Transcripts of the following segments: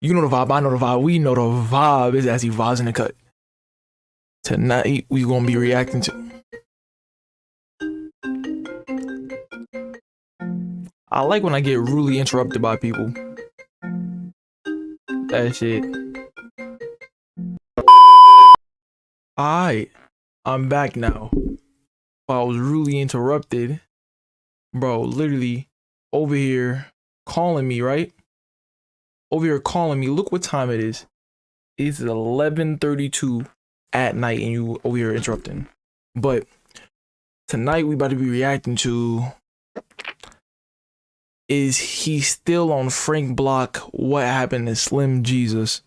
You know the vibe, I know the vibe, we know the vibe is Azzy Vibes in the cut. Tonight, we gonna be reacting to... I like when I get rudely interrupted by people. That shit. Alright, I'm back now. I was rudely interrupted. Bro, literally over here calling me, right? Over here calling me. Look what time it is. It's 11:32 at night and you over here interrupting. But tonight we about to be reacting to, is he still on Frank Block? What happened to Slim Jesus?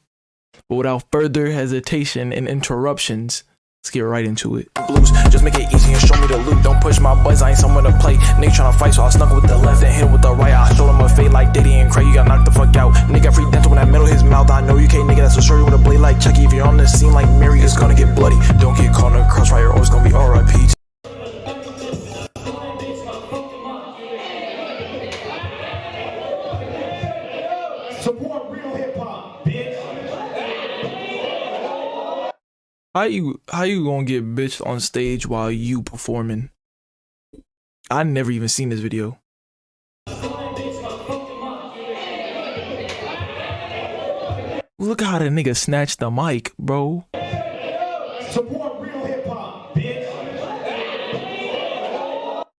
But without further hesitation and interruptions, let's get right into it. Blues, just make it easy and show me the loot. Don't push my buttons, I ain't someone to play. Nigga tryna fight, so I snuck with the left and hit with the right. I showed him a fade like Diddy and Craig. You got knocked the fuck out. Nigga free dental when that middle his mouth. I know you can't, nigga. That's a shorty with a blade like Chucky. If you're on the scene like Mary, it's gonna get bloody. Don't get caught in a crossfire, always gonna be R.I.P. Support real hip hop, bitch. How you gonna get bitched on stage while you performing? I never even seen this video. Look how the nigga snatched the mic, bro. Support real hip hop, bitch.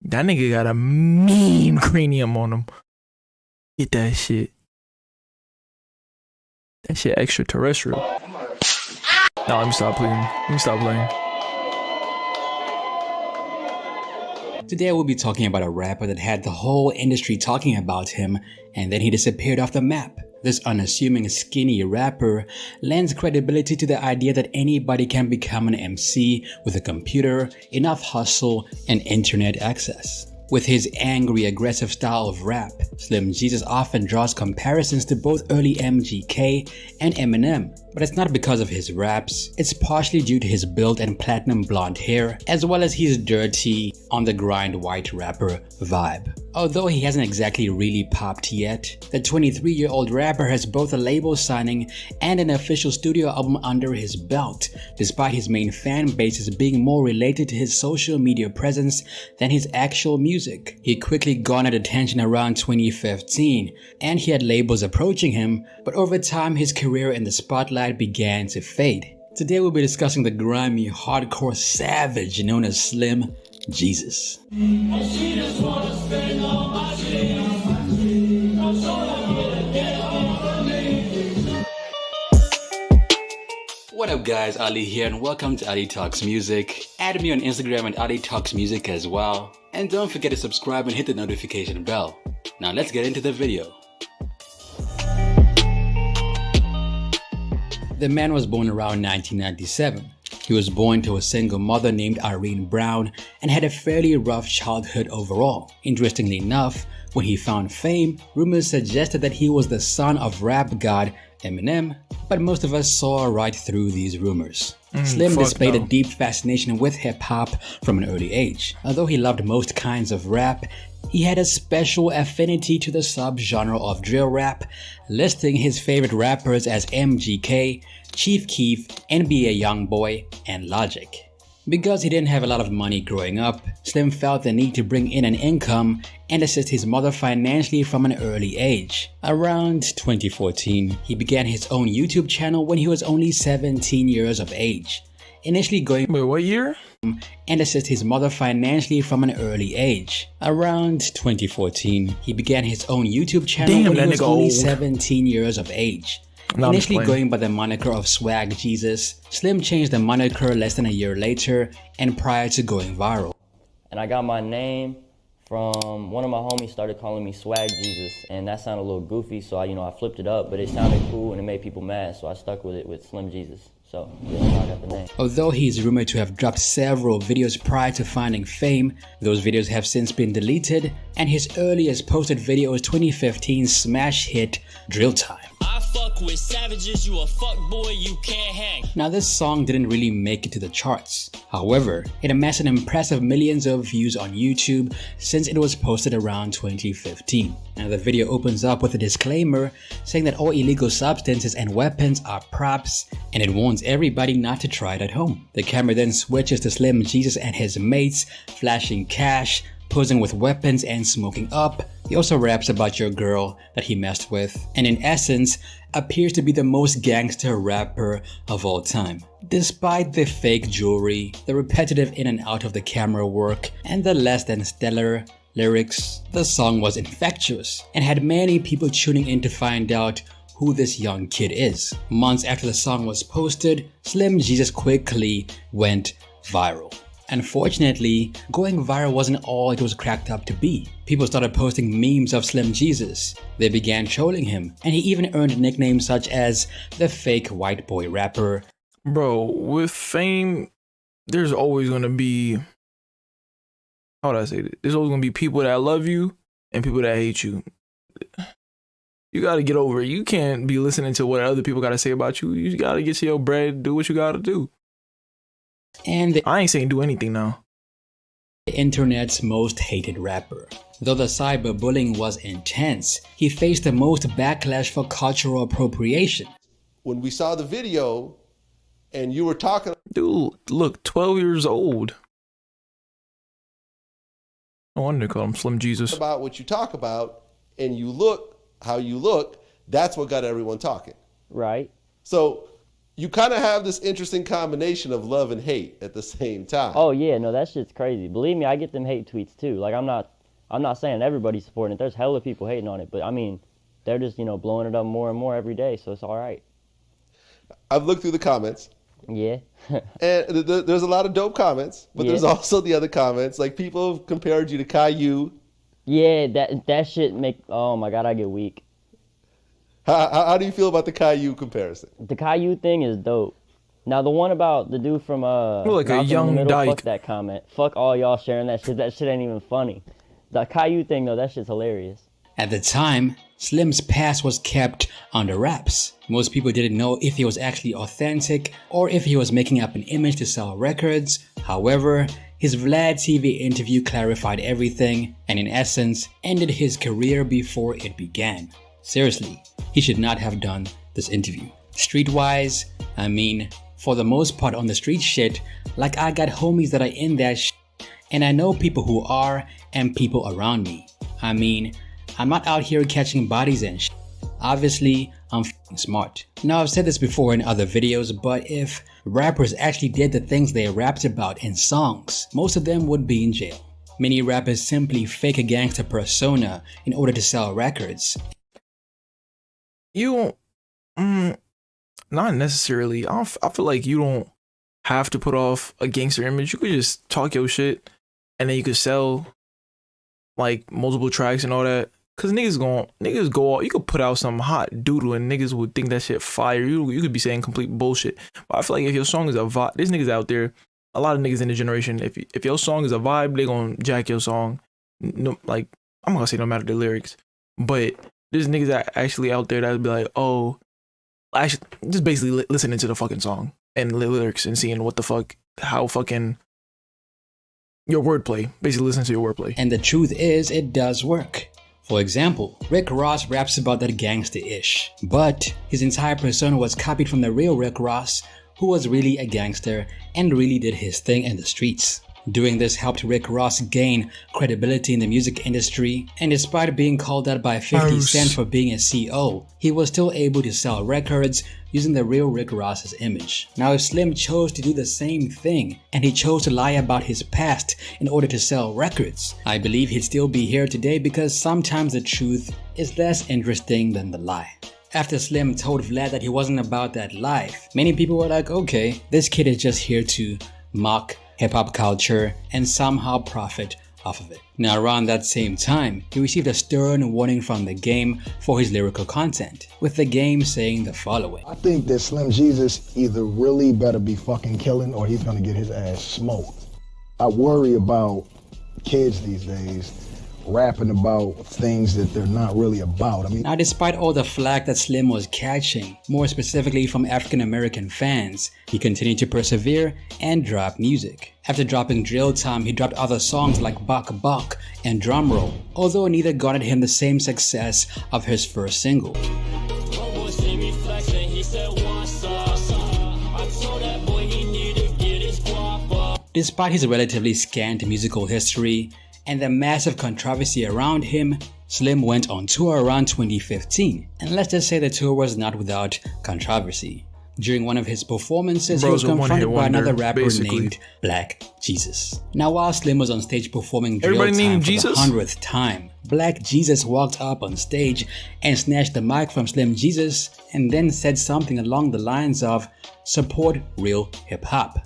That nigga got a mean cranium on him. Get that shit. That shit extraterrestrial. No, let me stop playing. Let me stop playing. Today I will be talking about a rapper that had the whole industry talking about him, and then he disappeared off the map. This unassuming skinny rapper lends credibility to the idea that anybody can become an MC with a computer, enough hustle, and internet access. With his angry, aggressive style of rap, Slim Jesus often draws comparisons to both early MGK and Eminem. But it's not because of his raps, it's partially due to his build and platinum blonde hair, as well as his dirty, on-the-grind white rapper vibe. Although he hasn't exactly really popped yet, the 23-year-old rapper has both a label signing and an official studio album under his belt, despite his main fan bases being more related to his social media presence than his actual music. He quickly garnered attention around 2015, and he had labels approaching him, but over time his career in the spotlight began to fade. Today we'll be discussing the grimy, hardcore savage known as Slim Jesus. What up guys, Ali here and welcome to Ali Talks Music. Add me on Instagram at Ali Talks Music as well. And don't forget to subscribe and hit the notification bell. Now let's get into the video. The man was born around 1997. He was born to a single mother named Irene Brown and had a fairly rough childhood overall. Interestingly enough, when he found fame, rumors suggested that he was the son of rap god Eminem, but most of us saw right through these rumors. Slim displayed a deep fascination with hip-hop from an early age. Although he loved most kinds of rap, he had a special affinity to the subgenre of drill rap, listing his favorite rappers as MGK, Chief Keef, NBA Youngboy, and Logic. Because he didn't have a lot of money growing up, Slim felt the need to bring in an income and assist his mother financially from an early age. Around 2014, he began his own YouTube channel when he was only 17 years of age. Initially going Wait, what year? And assist his mother financially from an early age. Around 2014, he began his own YouTube channel when he was only 17 years of age. Initially going by the moniker of Swag Jesus, Slim changed the moniker less than a year later and prior to going viral. And I got my name from one of my homies started calling me Swag Jesus, and that sounded a little goofy, so I flipped it up, but it sounded cool and it made people mad, so I stuck with it with Slim Jesus. So that's how I got the name. Although he's rumored to have dropped several videos prior to finding fame, those videos have since been deleted, and his earliest posted video was 2015's smash hit Drill Time. fuck with savages, you a fuck boy, you can't hang. Now this song didn't really make it to the charts. However, it amassed an impressive millions of views on YouTube since it was posted around 2015. Now the video opens up with a disclaimer saying that all illegal substances and weapons are props, and it warns everybody not to try it at home. The camera then switches to Slim Jesus and his mates flashing cash, posing with weapons and smoking up. He also raps about your girl that he messed with, and in essence appears to be the most gangster rapper of all time. Despite the fake jewelry, the repetitive in and out of the camera work, and the less than stellar lyrics, the song was infectious and had many people tuning in to find out who this young kid is. Months after the song was posted, Slim Jesus quickly went viral. Unfortunately, going viral wasn't all it was cracked up to be. People started posting memes of Slim Jesus. They began trolling him, and he even earned nicknames such as the fake white boy rapper. Bro, with fame, there's always gonna be, how would I say it? There's always gonna be people that love you and people that hate you. You gotta get over it. You can't be listening to what other people gotta say about you. You gotta get to your bread, do what you gotta do. And I ain't saying do anything now. The internet's most hated rapper. Though the cyberbullying was intense, he faced the most backlash for cultural appropriation. When we saw the video and you were talking, Dude, look, 12 years old. No wonder they call him Slim Jesus. about what you talk about and you look how you look, that's what got everyone talking. Right. So you kind of have this interesting combination of love and hate at the same time. Oh yeah, no, that shit's crazy. Believe me, I get them hate tweets too. Like I'm not saying everybody's supporting it. There's hella people hating on it, but I mean, they're just, you know, blowing it up more and more every day, so it's all right. I've looked through the comments. Yeah. And there's a lot of dope comments, but there's also the other comments. Like people have compared you to Caillou. Yeah, that shit make, oh my God, I get weak. How do you feel about the Caillou comparison? The Caillou thing is dope. Now the one about the dude from like a Malcolm in the young Middle, dyke. fuck that comment. Fuck all y'all sharing that shit. That shit ain't even funny. The Caillou thing though, that shit's hilarious. At the time, Slim's past was kept under wraps. Most people didn't know if he was actually authentic or if he was making up an image to sell records. However, his Vlad TV interview clarified everything and in essence ended his career before it began. Seriously, he should not have done this interview. Streetwise, I mean, for the most part on the street shit, like I got homies that are in that shit and I know people who are and people around me. I mean, I'm not out here catching bodies and shit. Obviously, I'm f***ing smart. Now I've said this before in other videos, but if rappers actually did the things they rapped about in songs, most of them would be in jail. Many rappers simply fake a gangster persona in order to sell records. You don't, not necessarily. I feel like you don't have to put off a gangster image. You could just talk your shit and then you could sell like multiple tracks and all that. Cause niggas go out, you could put out some hot doodle and niggas would think that shit fire. You could be saying complete bullshit. But I feel like if your song is a vibe, there's niggas out there, a lot of niggas in the generation, if your song is a vibe, they gonna jack your song. No, like, I'm not gonna say no matter the lyrics, but there's niggas that actually out there that would be like, oh, actually, just basically listening to the fucking song and the lyrics and seeing what the fuck, how fucking your wordplay, basically listen to your wordplay. And the truth is, it does work. For example, Rick Ross raps about that gangster-ish, but his entire persona was copied from the real Rick Ross, who was really a gangster and really did his thing in the streets. Doing this helped Rick Ross gain credibility in the music industry, and despite being called out by 50 Cent for being a CO, he was still able to sell records using the real Rick Ross's image. Now if Slim chose to do the same thing, and he chose to lie about his past in order to sell records, I believe he'd still be here today because sometimes the truth is less interesting than the lie. After Slim told Vlad that he wasn't about that life, many people were like, okay, this kid is just here to mock hip-hop culture and somehow profit off of it. Now around that same time, he received a stern warning from the game for his lyrical content, with the game saying the following. I think that Slim Jesus either really better be fucking killing or he's gonna get his ass smoked. I worry about kids these days rapping about things that they're not really about. I mean, Now, despite all the flack that Slim was catching, more specifically from African American fans, he continued to persevere and drop music. After dropping Drill Time, he dropped other songs like Buck Buck and Drum Roll, although neither garnered him the same success of his first single. Homeboy see me flexing, he said, "What's up?" I told that boy he need to get his guap up. Despite his relatively scant musical history and the massive controversy around him, Slim went on tour around 2015, and let's just say the tour was not without controversy. During one of his performances, he was confronted by another rapper named Black Jesus. Now, while Slim was on stage performing Drill Time for the 100th time, Black Jesus walked up on stage and snatched the mic from Slim Jesus and then said something along the lines of, "Support real hip-hop."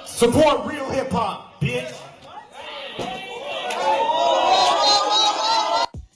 Support real hip hop, bitch.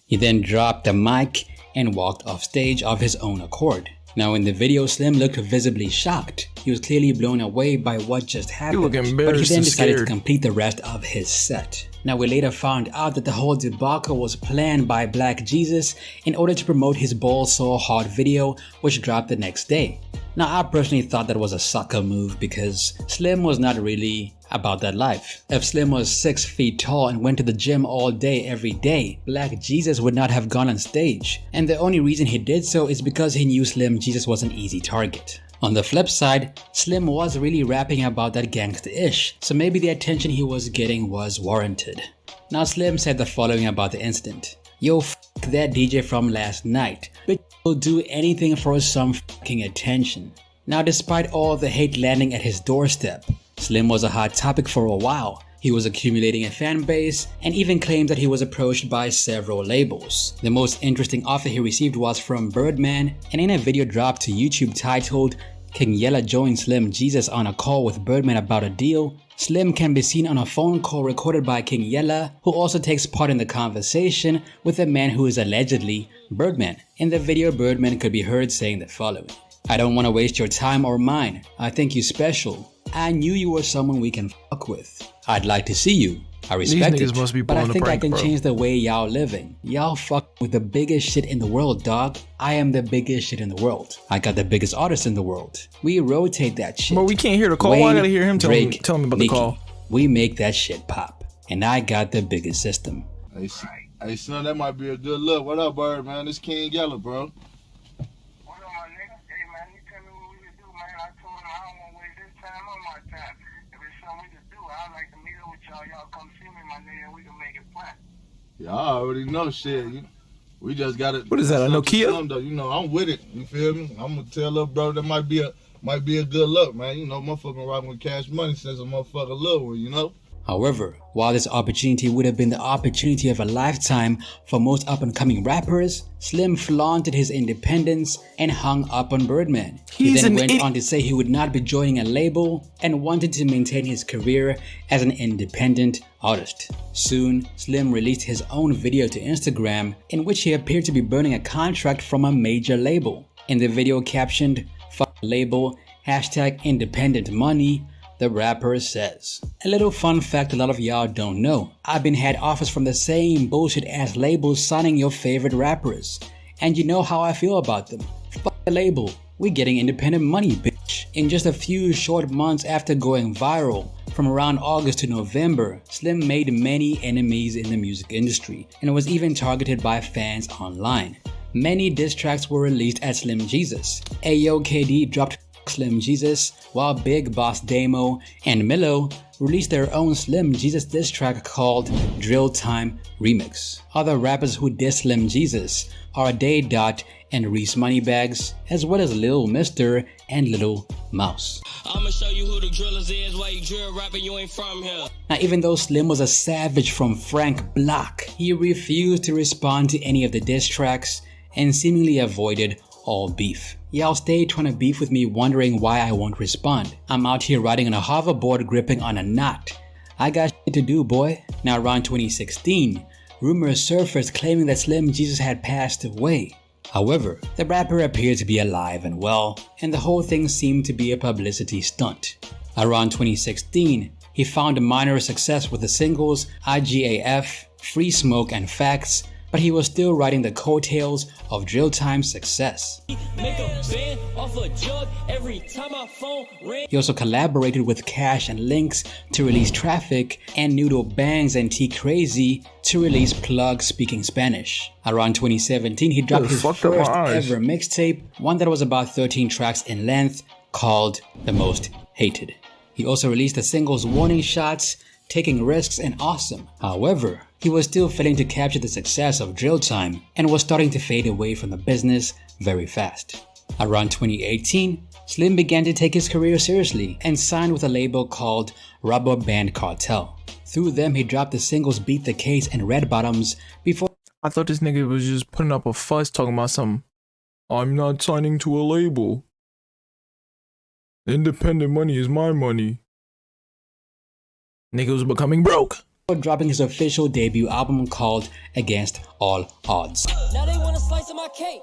He then dropped the mic and walked off stage of his own accord. Now, in the video, Slim looked visibly shocked. He was clearly blown away by what just happened, but he then decided to complete the rest of his set. Now, we later found out that the whole debacle was planned by Black Jesus in order to promote his Ball So Hard video, which dropped the next day. Now, I personally thought that was a sucker move because Slim was not really about that life. If Slim was 6 feet tall and went to the gym all day every day, Black Jesus would not have gone on stage. And the only reason he did so is because he knew Slim Jesus was an easy target. On the flip side, Slim was really rapping about that gangsta-ish, so maybe the attention he was getting was warranted. Now, Slim said the following about the incident. "Yo, f that DJ from last night. Bitch will do anything for some fucking attention." Now, despite all the hate landing at his doorstep, Slim was a hot topic for a while. He was accumulating a fan base and even claimed that he was approached by several labels. The most interesting offer he received was from Birdman, and in a video dropped to YouTube titled "King Yella joined Slim Jesus on a call with Birdman about a deal," Slim can be seen on a phone call recorded by King Yella, who also takes part in the conversation with a man who is allegedly Birdman. In the video, Birdman could be heard saying the following: "I don't want to waste your time or mine. I think you special. I knew you were someone we can fuck with. I'd like to see you. I respect it, but I think I can change the way y'all living. Y'all fuck with the biggest shit in the world, dog. I am the biggest shit in the world. I got the biggest artist in the world. We rotate that shit. But we can't hear the call. Why I gotta hear him tell me about the call? We make that shit pop. And I got the biggest system." Hey, son, that might be a good look. What up, Bird, man? This King Yella, bro. Yeah, I already know shit. We just got it. What is that, a Nokia? Though. You know, I'm with it. You feel me? I'm gonna tell little bro that might be a good look, man. You know, motherfucking rocking with Cash Money since a motherfucker little one, you know? However, while this opportunity would have been the opportunity of a lifetime for most up-and-coming rappers, Slim flaunted his independence and hung up on Birdman. He then went on to say he would not be joining a label and wanted to maintain his career as an independent artist. Soon, Slim released his own video to Instagram in which he appeared to be burning a contract from a major label. In the video captioned, "Fuck label, #independent money," the rapper says. A little fun fact a lot of y'all don't know. I've been had offers from the same bullshit ass labels signing your favorite rappers. And you know how I feel about them. Fuck the label. We getting independent money, bitch. In just a few short months after going viral, from around August to November, Slim made many enemies in the music industry and was even targeted by fans online. Many diss tracks were released at Slim Jesus. Ayo KD dropped Slim Jesus, while Big Boss Damo and Milo released their own Slim Jesus diss track called Drill Time Remix. Other rappers who diss Slim Jesus are Day Dot and Reese Moneybags, as well as Lil Mister and Little Mouse. I'ma show you who the drillers is, why you drill rapping, you ain't from here. Now, even though Slim was a savage from Frank Block, he refused to respond to any of the diss tracks and seemingly avoided all beef. Y'all stay trying to beef with me wondering why I won't respond. I'm out here riding on a hoverboard gripping on a knot. I got shit to do, boy. Now around 2016, rumors surfaced claiming that Slim Jesus had passed away. However, the rapper appeared to be alive and well, and the whole thing seemed to be a publicity stunt. Around 2016, he found a minor success with the singles IGAF, Free Smoke, and Facts, but he was still riding the coattails of Drill Time's success. Make a band off a jug every time my phone ring. He also collaborated with Cash and Lynx to release Traffic, and Noodle Bangs and T Crazy to release Plug Speaking Spanish. Around 2017, he dropped his first ever mixtape, one that was about 13 tracks in length, called The Most Hated. He also released the singles Warning Shots, Taking Risks, and Awesome. However, he was still failing to capture the success of Drill Time and was starting to fade away from the business very fast. Around 2018, Slim began to take his career seriously and signed with a label called Rubber Band Cartel. Through them, he dropped the singles Beat the Case and Red Bottoms before— I thought this nigga was just putting up a fuss talking about something. I'm not signing to a label. Independent money is my money. Nigga was becoming broke. dropping his official debut album called Against All Odds. Now they want a slice of my cake.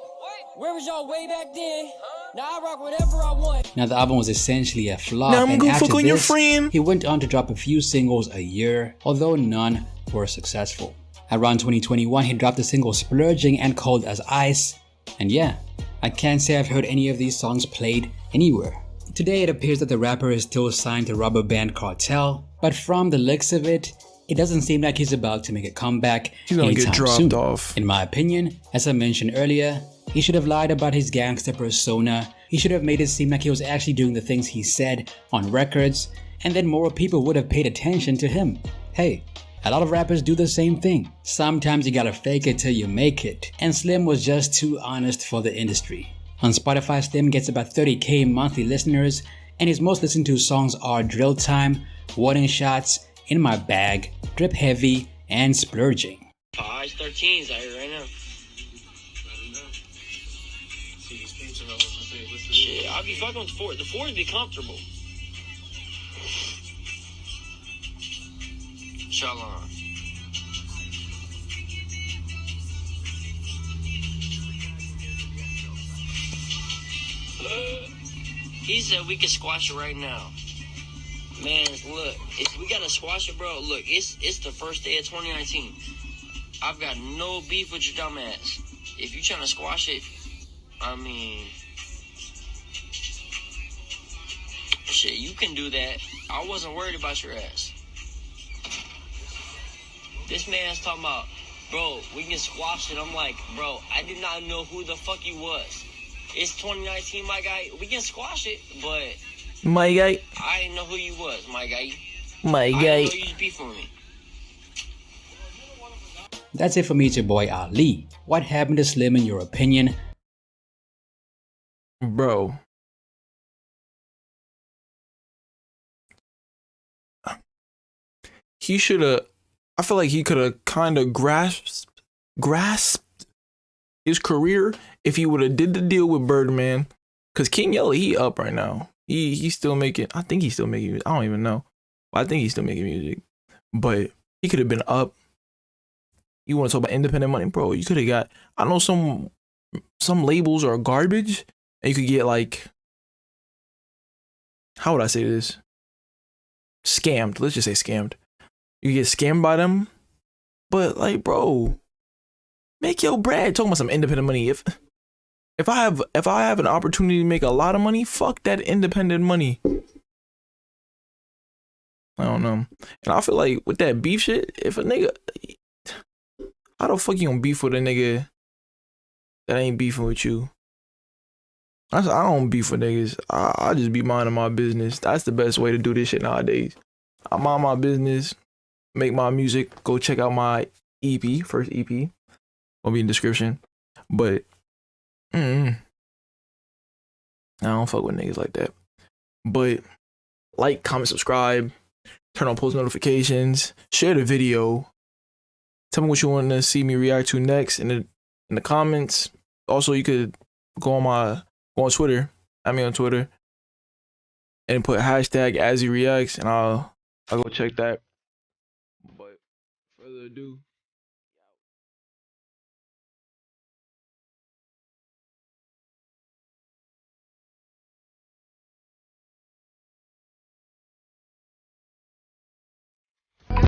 Where was y'all way back then? Now I rock whatever I want. Now the album was essentially a flop, now I'm and gonna after fuck on this, your friend. he went on to drop a few singles a year, although none were successful. Around 2021, he dropped the single Splurging and Cold as Ice, and yeah, I can't say I've heard any of these songs played anywhere. Today it appears that the rapper is still signed to Rubber Band Cartel, but from the looks of it, it doesn't seem like he's about to make a comeback He's gonna get anytime dropped soon. off. In my opinion, as I mentioned earlier, he should have lied about his gangster persona. He should have made it seem like he was actually doing the things he said on records, and then more people would have paid attention to him. Hey, a lot of rappers do the same thing. Sometimes you gotta fake it till you make it, and Slim was just too honest for the industry. On Spotify, Slim gets about 30k monthly listeners, and his most listened to songs are Drill Time, Warning Shots, In My Bag, Drip Heavy, and Splurging. 13's out here right now. Shit, I'll be fucking with the Ford. The Ford be comfortable. Shalom. He said we can squash it right now. Man, look, we gotta squash it, bro. Look, it's the first day of 2019. I've got no beef with your dumb ass. If you trying to squash it, I mean, shit, you can do that. I wasn't worried about your ass. This man's talking about, bro, we can squash it. I'm like, bro, I did not know who the fuck you was. It's 2019, my guy. We can squash it, but My guy. I didn't know who you was, my guy. My I guy. didn't know you was beefing with me. That's it for me, it's your boy Ali. What happened to Slim in your opinion? Bro. He should have, I feel like he could have kind of grasped his career if he would have did the deal with Birdman. Cause King Yella, he up right now. He's still making, I think he's still making music. I don't even know. But I think he's still making music. But he could have been up. You want to talk about independent money, bro? You could have got, I know some labels are garbage, and you could get like, how would I say this? Scammed. Let's just say scammed. You get scammed by them, but like, bro, make your bread. Talking about some independent money. If I have an opportunity to make a lot of money, fuck that independent money. I don't know. And I feel like with that beef shit, if a nigga, how the fuck you gonna beef with a nigga that ain't beefing with you? I don't beef with niggas. I just be minding my business. That's the best way to do this shit nowadays. I mind my business, make my music. Go check out my EP, first EP. Will be in the description. But I don't fuck with niggas like that. But like, comment, subscribe, turn on post notifications, share the video. Tell me what you want to see me react to next in the comments. Also, you could go on Twitter, add me on Twitter, and put hashtag AzzyReacts, and I'll go check that. But further ado.